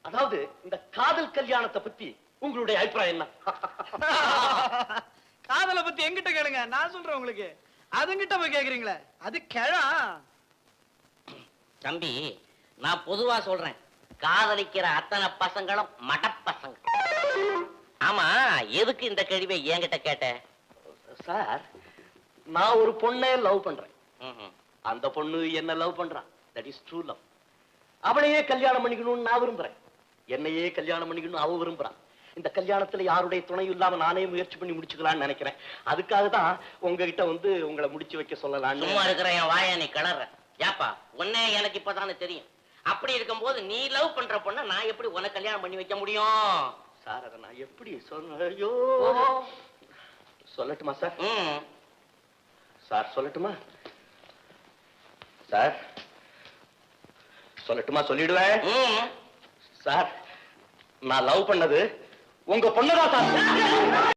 அதாவது இந்த காதல் கல்யாணத்தை பத்தி உங்களுடைய அபிப்பிராயம் என்ன? காதலை பத்தி எங்கிட்ட கேளுங்க, நான் சொல்றேன் உங்களுக்கு. அதுங்கிட்ட போய் கேக்குறீங்களே, அது கிழா. தம்பி, நான் பொதுவா சொல்றேன், காதலிக்கிற அத்தனை பசங்களும் மடப்பசங்க. ஆமா, எதுக்கு இந்த கேள்வியை என்கிட்ட கேட்ட? சார், நான் ஒரு பொண்ணை லவ் பண்றேன். அந்த பொண்ணு என்ன லவ் பண்றான். That is true love. அவளையே கல்யாணம் பண்ணிக்கணும்னு நான் விரும்புறேன். என்னையே கல்யாணம் பண்ணிக்கணும் அவ விரும்புறான். இந்த கல்யாணத்துல யாருடைய துணையும் இல்லாம நானே முயற்சி பண்ணி முடிச்சுக்கலாம்னு நினைக்கிறேன். அதுக்காக தான் உங்ககிட்ட வந்து உங்களை முடிச்சு வைக்க சொல்லலாம்னு. சும்மா இருக்கிற என் வாயை நீ கிளற. ஏப்பா, உன்னே எனக்கு இப்பதானே தெரியும். அப்படி இருக்கும்போது நீ லவ் பண்ற பொண்ண நான் எப்படி உனக்கு கல்யாணம் பண்ணி வைக்க முடியும்? சார், அதை நான் எப்படி சொல்ல? ஐயோ, சொல்லட்டுமா சார்? சார் சொல்லட்டுமா? சார் சொல்லட்டுமா? சொல்லிடுவேன் சார். நான் லவ் பண்ணது உங்க பொண்ணுதான் சார்.